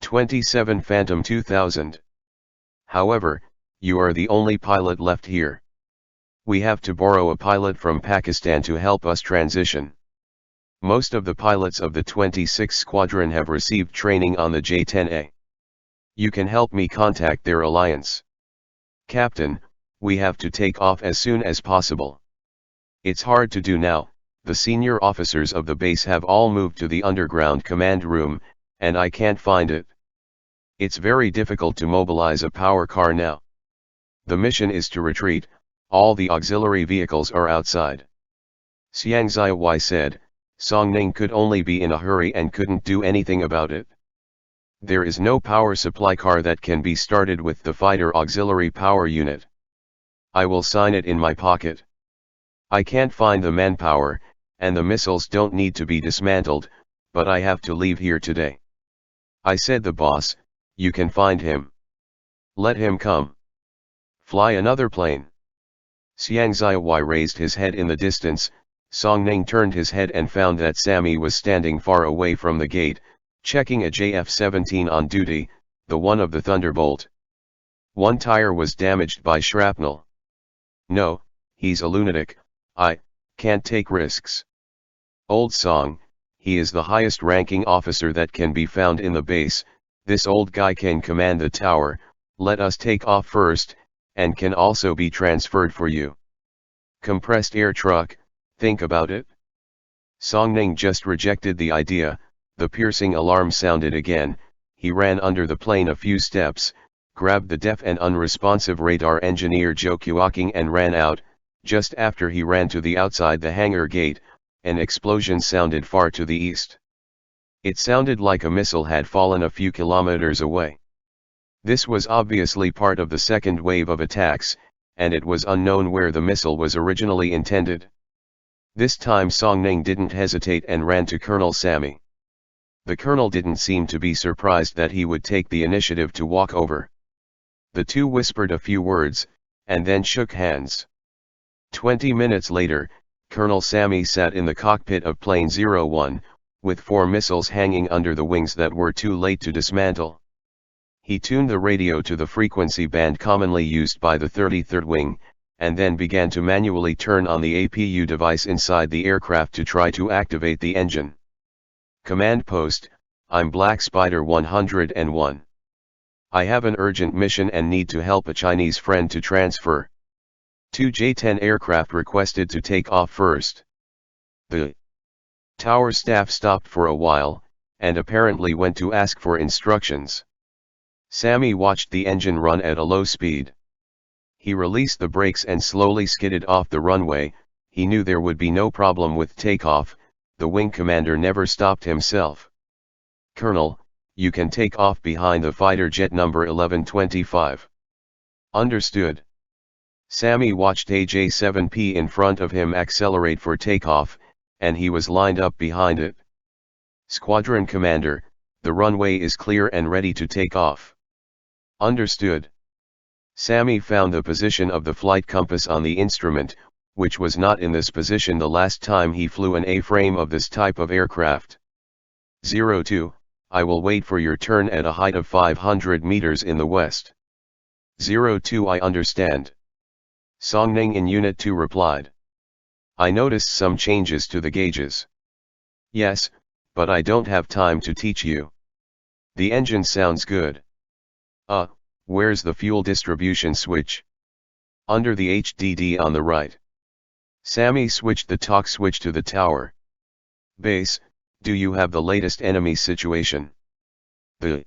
27 Phantom 2000. However, you are the only pilot left here. We have to borrow a pilot from Pakistan to help us transition. Most of the pilots of the 26th Squadron have received training on the J-10A. You can help me contact their alliance. Captain, we have to take off as soon as possible. It's hard to do now, the senior officers of the base have all moved to the underground command room, and I can't find it. It's very difficult to mobilize a power car now. The mission is to retreat, all the auxiliary vehicles are outside. Xiang Ziyi said, Song Ning could only be in a hurry and couldn't do anything about it. There is no power supply car that can be started with the fighter auxiliary power unit. I will sign it in my pocket. I can't find the manpower, and the missiles don't need to be dismantled, but I have to leave here today. I said the boss, you can find him. Let him come. Fly another plane. Xiang Ziyi raised his head in the distance. Song Ning turned his head and found that Sammy was standing far away from the gate, checking a JF-17 on duty, the one of the Thunderbolt. One tire was damaged by shrapnel. No, he's a lunatic, I can't take risks. Old Song, he is the highest ranking officer that can be found in the base, this old guy can command the tower, let us take off first, and can also be transferred for you. Compressed air truck, think about it. Song Ning just rejected the idea, the piercing alarm sounded again, he ran under the plane a few steps, grabbed the deaf and unresponsive radar engineer Zhou Qiuqing and ran out. Just after he ran to the outside the hangar gate, an explosion sounded far to the east. It sounded like a missile had fallen a few kilometers away. This was obviously part of the second wave of attacks, and it was unknown where the missile was originally intended. This time Song Ning didn't hesitate and ran to Colonel Sammy. The colonel didn't seem to be surprised that he would take the initiative to walk over. The two whispered a few words, and then shook hands. 20 minutes later, Colonel Sammy sat in the cockpit of Plane 01, with 4 missiles hanging under the wings that were too late to dismantle. He tuned the radio to the frequency band commonly used by the 33rd Wing, and then began to manually turn on the APU device inside the aircraft to try to activate the engine. Command Post, I'm Black Spider 101. I have an urgent mission and need to help a Chinese friend to transfer. 2 J-10 aircraft requested to take off first. The tower staff stopped for a while, and apparently went to ask for instructions. Sammy watched the engine run at a low speed. He released the brakes and slowly skidded off the runway. He knew there would be no problem with takeoff, the wing commander never stopped himself. Colonel, you can take off behind the fighter jet number 1125. Understood. Sammy watched a J-7P in front of him accelerate for takeoff, and he was lined up behind it. Squadron Commander, the runway is clear and ready to take off. Understood. Sammy found the position of the flight compass on the instrument, which was not in this position the last time he flew an A-frame of this type of aircraft. 02, I will wait for your turn at a height of 500 meters in the west. 02 I understand. Song Ning in Unit 2 replied. I noticed some changes to the gauges. Yes, but I don't have time to teach you. The engine sounds good. Where's the fuel distribution switch? Under the HDD on the right. Sammy switched the talk switch to the tower. Base, do you have the latest enemy situation? The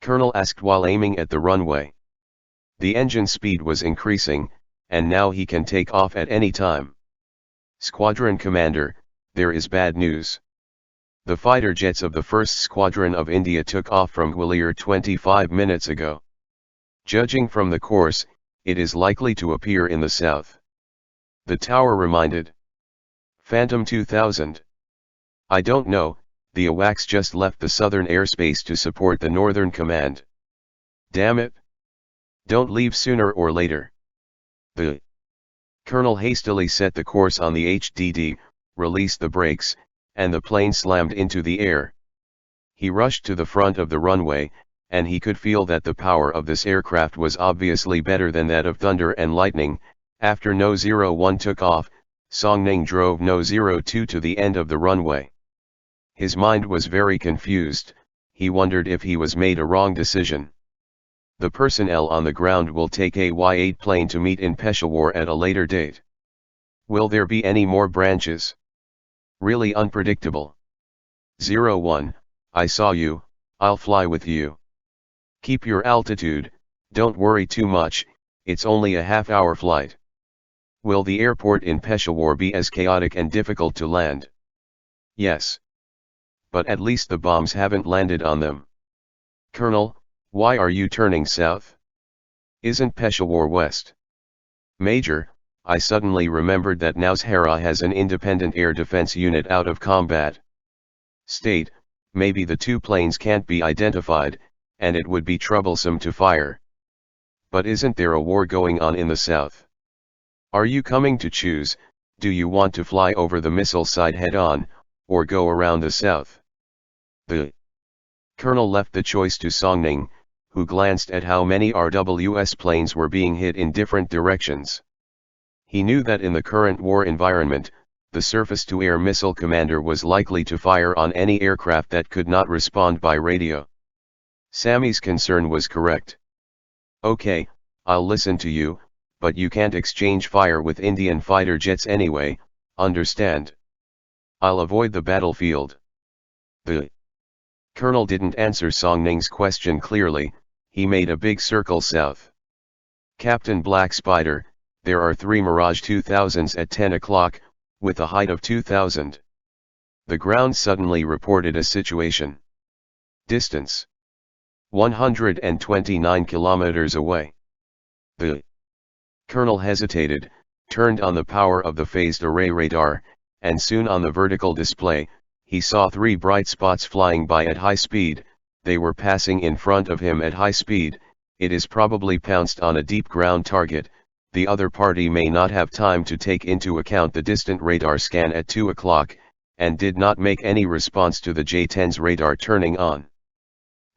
colonel asked while aiming at the runway. The engine speed was increasing, and now he can take off at any time. Squadron Commander, there is bad news. The fighter jets of the 1st Squadron of India took off from Gwalior 25 minutes ago. Judging from the course, it is likely to appear in the south. The tower reminded. Phantom 2000. I don't know, the AWACS just left the southern airspace to support the northern command. Damn it. Don't leave sooner or later. The colonel hastily set the course on the HDD, released the brakes, and the plane slammed into the air. He rushed to the front of the runway, and he could feel that the power of this aircraft was obviously better than that of thunder and lightning. After No. 01 took off, Song-Ning drove No. 02 to the end of the runway. His mind was very confused. He wondered if he was made a wrong decision. The personnel on the ground will take a Y-8 plane to meet in Peshawar at a later date. Will there be any more branches? Really unpredictable. 01, I saw you, I'll fly with you. Keep your altitude, don't worry too much, it's only a half-hour flight. Will the airport in Peshawar be as chaotic and difficult to land? Yes. But at least the bombs haven't landed on them. Colonel, why are you turning south? Isn't Peshawar west? Major, I suddenly remembered that Nowshera has an independent air defense unit out of combat. State, maybe the two planes can't be identified, and it would be troublesome to fire. But isn't there a war going on in the south? Are you coming to choose, do you want to fly over the missile side head-on, or go around the south? The colonel left the choice to Song-Ning, who glanced at how many RWS planes were being hit in different directions. He knew that in the current war environment, the surface-to-air missile commander was likely to fire on any aircraft that could not respond by radio. Sammy's concern was correct. Okay, I'll listen to you, but you can't exchange fire with Indian fighter jets anyway, understand? I'll avoid the battlefield. The colonel didn't answer Song-Ning's question clearly. He made a big circle south. Captain Black Spider, there are 3 Mirage 2000s at 10 o'clock, with a height of 2000. The ground suddenly reported a situation. Distance: 129 kilometers away. The colonel hesitated, turned on the power of the phased array radar, and soon on the vertical display, he saw 3 bright spots flying by at high speed. They were passing in front of him at high speed. It is probably pounced on a deep ground target. The other party may not have time to take into account the distant radar scan at 2 o'clock, and did not make any response to the J-10's radar turning on.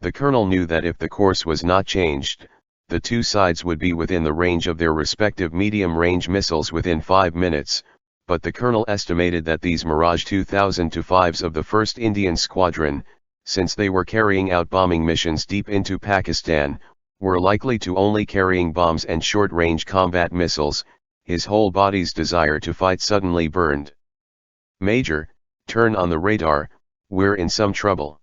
The colonel knew that if the course was not changed, the two sides would be within the range of their respective medium-range missiles within 5 minutes, but the colonel estimated that these Mirage 2000-5s of the 1st Indian Squadron, since they were carrying out bombing missions deep into Pakistan, were likely to only carrying bombs and short-range combat missiles. His whole body's desire to fight suddenly burned. Major, turn on the radar, we're in some trouble.